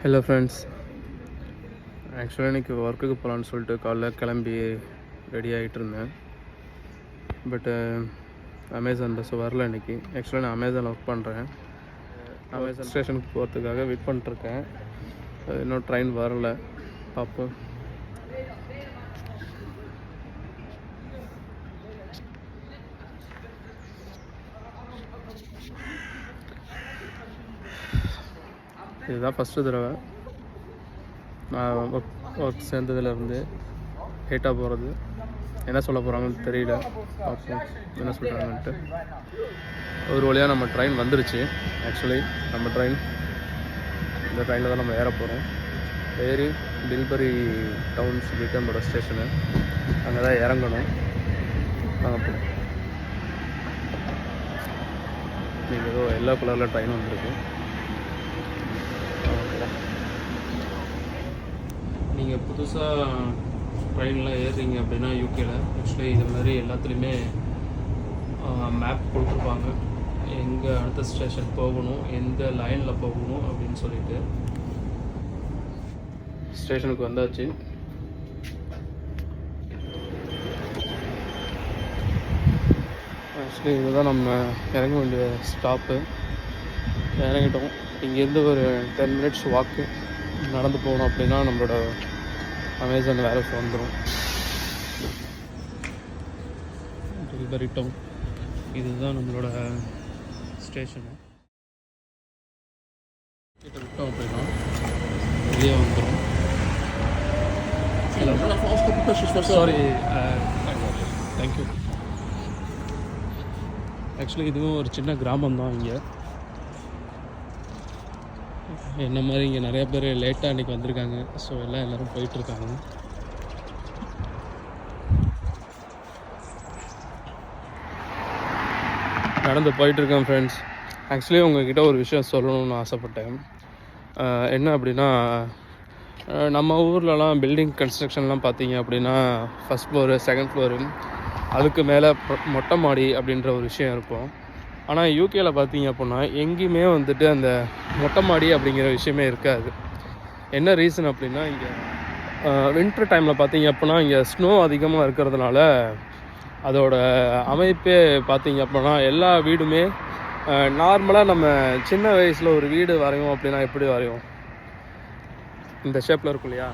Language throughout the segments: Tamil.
ஹலோ ஃப்ரெண்ட்ஸ், ஆக்சுவலாக இன்றைக்கி ஒர்க்குக்கு போகலான்னு சொல்லிட்டு காலைல கிளம்பி ரெடி ஆகிட்டு இருந்தேன். பட்டு அமேசான் பஸ் வரல இன்றைக்கி. ஆக்சுவலாக நான் அமேசானில் ஒர்க் பண்ணுறேன். அமேசான் ஸ்டேஷனுக்கு போகிறதுக்காக வெயிட் பண்ணிட்டுருக்கேன். இன்னும் ட்ரெயின் வரல, பார்ப்போம். இதுதான் ஃபஸ்ட்டு தடவை நான் ஒர்க் சேர்ந்ததுலேருந்து லேட்டாக போகிறது. என்ன சொல்ல போகிறாங்கன்னு தெரியல, பார்ப்போம் என்ன சொல்கிறாங்கன்ட்டு. ஒரு வழியாக நம்ம ட்ரெயின் வந்துருச்சு. ஆக்சுவலி நம்ம ட்ரெயின் இந்த ட்ரெயினில் தான் நம்ம ஏற போகிறோம். ஏறி டில்பரி டவுன் சொல்லிட்டு நம்மளோட ஸ்டேஷனு, அங்கே தான் இறங்கணும். நாங்கள் போகிறோம். நீங்கள் ஏதோ எல்லோ கலரில் ட்ரெயின் வந்துருக்கு. நீங்கள் புதுசாக ட்ரெயினில் ஏறுறீங்க அப்படின்னா யூகேல ஆக்சுவலி இது மாதிரி எல்லாத்துலேயுமே மேப் கொடுத்துருப்பாங்க. எங்கே அடுத்த ஸ்டேஷன் போகணும், எந்த லைனில் போகணும் அப்படின்னு சொல்லிட்டு. ஸ்டேஷனுக்கு வந்தாச்சு. ஆக்சுவலி இதுதான் நம்ம இறங்க வேண்டிய ஸ்டாப்பு. இறங்கிட்டோம். இங்கேருந்து ஒரு 10 மினிட்ஸ் வாக்கு நடந்து போகணும் அப்படின்னா நம்மளோட அமேசான் வேலை வந்துடும். டில்பரி டவுன் இதுதான் நம்மளோட ஸ்டேஷனு. கிட்ட விட்டோம் அப்படின்னா வெளியே வந்துடும். Sorry, thank you. ஆக்சுவலி இதுவும் ஒரு சின்ன கிராமம் தான். இங்கே என்ன மாதிரி இங்கே நிறைய பேர் லேட்டாக அன்றைக்கி வந்திருக்காங்க. ஸோ எல்லோரும் போயிட்டுருக்காங்க. நடந்து போயிட்டுருக்கேன் ஃப்ரெண்ட்ஸ். ஆக்சுவலி உங்கள்கிட்ட ஒரு விஷயம் சொல்லணும்னு ஆசைப்பட்டேன். என்ன அப்படின்னா, நம்ம ஊர்லலாம் பில்டிங் கன்ஸ்ட்ரக்ஷன்லாம் பார்த்தீங்க அப்படின்னா ஃபஸ்ட் ஃப்ளோரு, செகண்ட் ஃப்ளோரு, அதுக்கு மேலே மொட்டை மாடி அப்படின்ற ஒரு விஷயம் இருக்கும். ஆனால் யூகேயில் பார்த்தீங்க அப்படின்னா எங்கேயுமே வந்துட்டு அந்த மொட்டை மாடி அப்படிங்கிற விஷயமே இருக்காது. என்ன ரீசன் அப்படின்னா, இங்கே வின்டர் டைமில் பார்த்தீங்க அப்படின்னா இங்கே ஸ்னோ அதிகமாக இருக்கிறதுனால அதோட அமைப்பே பார்த்தீங்க அப்படின்னா எல்லா வீடுமே நார்மலாக நம்ம சின்ன வயசில் ஒரு வீடு வரையும் அப்படின்னா எப்படி வரையும், இந்த ஷேப்பில் இருக்கும் இல்லையா,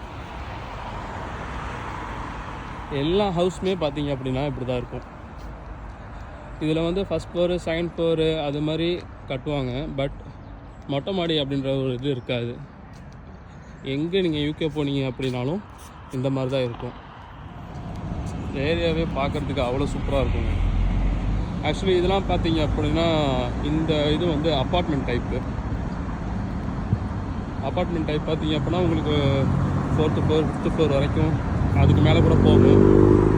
எல்லா ஹவுஸுமே பார்த்தீங்க அப்படின்னா இப்படி தான் இருக்கும். இதில் வந்து ஃபஸ்ட் ஃப்ளோரு, செகண்ட் ஃப்ளோரு அது மாதிரி கட்டுவாங்க. பட் மொட்டை மாடி அப்படின்ற ஒரு இது இருக்காது. எங்கே நீங்கள் யூகே போனீங்க அப்படின்னாலும் இந்த மாதிரி தான் இருக்கும். ஏரியாவே பார்க்குறதுக்கு அவ்வளோ சூப்பராக இருக்குங்க. ஆக்சுவலி இதெல்லாம் பார்த்தீங்க அப்படின்னா இந்த இது வந்து அப்பார்ட்மெண்ட் டைப்பு. அப்பார்ட்மெண்ட் டைப் பார்த்தீங்க அப்படின்னா உங்களுக்கு 4th ஃப்ளோர் 5th ஃப்ளோர் வரைக்கும், அதுக்கு மேலே கூட போகும்.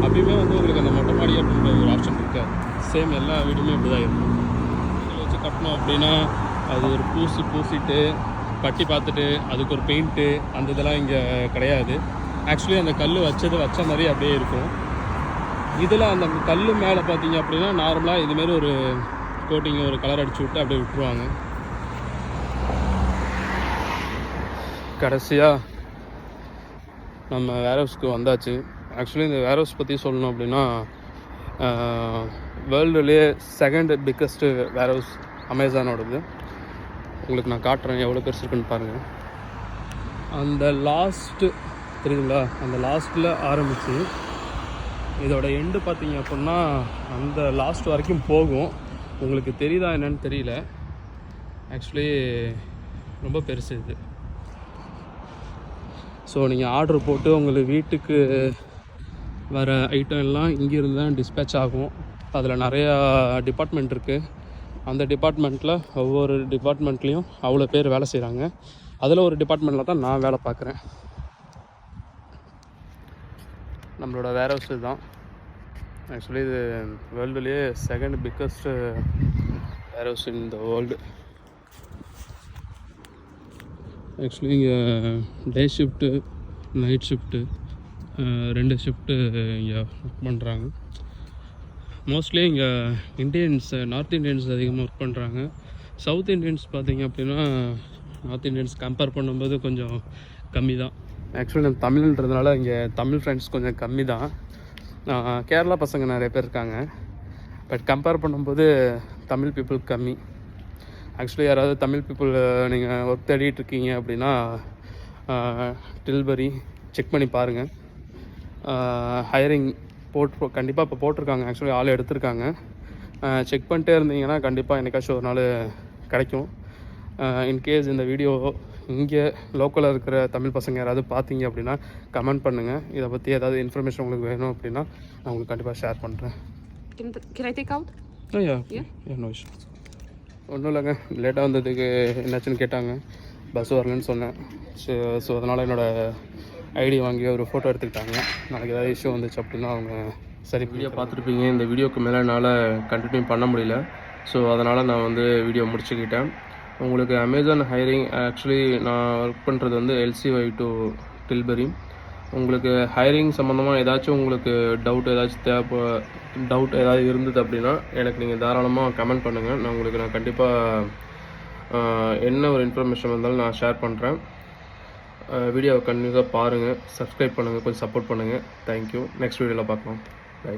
அப்பயுமே வந்து உங்களுக்கு அந்த மொட்டை மாடி அப்படின்ற ஒரு ஆப்ஷன் இருக்காது. சேம் எல்லா வீடுமே இப்படி தான் இருக்கும். இதில் வச்சு கட்டணும் அப்படின்னா அது ஒரு பூசிட்டு பட்டி பார்த்துட்டு அதுக்கு ஒரு பெயிண்ட்டு அந்த இதெல்லாம் இங்கே கிடையாது. ஆக்சுவலி அந்த கல் வச்ச மாதிரி அப்படியே இருக்கும். இதில் அந்த கல் மேலே பார்த்தீங்க அப்படின்னா நார்மலாக இதுமாரி ஒரு கோட்டிங், ஒரு கலர் அடிச்சு விட்டு அப்படியே விட்டுருவாங்க. கடைசியாக நம்ம வேர்ஹவுஸ்க்கு வந்தாச்சு. ஆக்சுவலி இந்த வேர்ஹவுஸ் பற்றி சொல்லணும் அப்படின்னா வேர்ல்டுலேயே 2nd பிக்கஸ்ட்டு வேர்ஹவுஸ் அமேசானோடது. உங்களுக்கு நான் காட்டுறேன் எவ்வளோ பெருசு இருக்குன்னு பாருங்கள். அந்த லாஸ்ட்டு தெரியுங்களா, அந்த லாஸ்ட்டில் ஆரம்பித்து இதோட எண்டு பார்த்தீங்க அப்படின்னா அந்த லாஸ்ட் வரைக்கும் போகும். உங்களுக்கு தெரியுதா என்னன்னு தெரியல. ஆக்சுவலி ரொம்ப பெருசு இது. ஸோ நீங்கள் ஆர்டர் போட்டு உங்களுக்கு வீட்டுக்கு வர ஐட்டம் எல்லாம் இங்கேருந்து தான் டிஸ்பேச் ஆகும். அதில் நிறையா டிபார்ட்மெண்ட் இருக்குது. அந்த டிபார்ட்மெண்ட்டில் ஒவ்வொரு டிபார்ட்மெண்ட்லேயும் அவ்வளோ பேர் வேலை செய்கிறாங்க. அதில் ஒரு டிபார்ட்மெண்ட்டில் தான் நான் வேலை பார்க்குறேன். நம்மளோட வேர்ஹவுஸ் தான். ஆக்சுவலி இது வேர்ல்டுலேயே 2nd biggest warehouse in the world. Actually இங்கே டே ஷிஃப்ட்டு, நைட் ஷிஃப்ட்டு 2 ஷிஃப்ட்டு இங்கே ஒர்க் பண்ணுறாங்க. மோஸ்ட்லி இங்கே இந்தியன்ஸ், நார்த் இந்தியன்ஸ் அதிகமாக ஒர்க் பண்ணுறாங்க. சவுத் இந்தியன்ஸ் பார்த்திங்க அப்படின்னா நார்த் இந்தியன்ஸ் கம்பேர் பண்ணும்போது கொஞ்சம் கம்மி தான். ஆக்சுவலி நம்ம தமிழ்ன்றதுனால இங்கே தமிழ் ஃப்ரெண்ட்ஸ் கொஞ்சம் கம்மி தான். கேரளா பசங்க நிறைய பேர் இருக்காங்க, பட் கம்பேர் பண்ணும்போது தமிழ் பீப்புள் கம்மி. ஆக்சுவலி யாராவது தமிழ் பீப்புள் நீங்கள் ஒர்க் தேடிட்டு இருக்கீங்க அப்படின்னா டில்பரி செக் பண்ணி பாருங்கள். ஹையரிங் கண்டிப்பாக இப்போ போட்டிருக்காங்க. ஆக்சுவலி ஆள் எடுத்திருக்காங்க. செக் பண்ணிட்டே இருந்தீங்கன்னா கண்டிப்பாக என்னைக்காச்சும் ஒரு நாள் கிடைக்கும். இன்கேஸ் இந்த வீடியோ இங்கே லோக்கலில் இருக்கிற தமிழ் பசங்க யாராவது பார்த்தீங்க அப்படின்னா கமெண்ட் பண்ணுங்கள். இதை பற்றி ஏதாவது இன்ஃபர்மேஷன் உங்களுக்கு வேணும் அப்படின்னா நான் உங்களுக்கு கண்டிப்பாக ஷேர் பண்ணுறேன். Can I take out? No issue. ஒன்றும் இல்லைங்க, லேட்டாக வந்ததுக்கு என்னாச்சுன்னு கேட்டாங்க. பஸ் வரலன்னு சொன்னேன். ஸோ அதனால் என்னோடய ஐடி வாங்கி ஒரு ஃபோட்டோ எடுத்துக்கிட்டாங்க. நாளைக்கு ஏதாவது இஷ்யூ வந்துச்சு அப்படின்னா அவங்க சரி. வீடியோ பார்த்துருப்பீங்க. இந்த வீடியோக்கு மேலே என்னால் கண்டினியூ பண்ண முடியல. ஸோ அதனால் நான் வந்து வீடியோ முடிச்சுக்கிட்டேன். உங்களுக்கு அமேசான் ஹையரிங் ஆக்சுவலி நான் ஒர்க் பண்ணுறது வந்து LCY to டில்பரி. உங்களுக்கு ஹையரிங் சம்மந்தமாக ஏதாச்சும் உங்களுக்கு டவுட் ஏதாவது இருந்தது அப்படின்னா எனக்கு நீங்கள் தாராளமாக கமெண்ட் பண்ணுங்கள். நான் கண்டிப்பாக என்ன ஒரு இன்ஃபர்மேஷன் வந்தாலும் நான் ஷேர் பண்ணுறேன். வீடியோவை கண்டிப்பாக பாருங்கள், சப்ஸ்கிரைப் பண்ணுங்கள், கொஞ்சம் சப்போர்ட் பண்ணுங்கள். தேங்க்யூ. நெக்ஸ்ட் வீடியோவில் பார்க்கலாம். பை.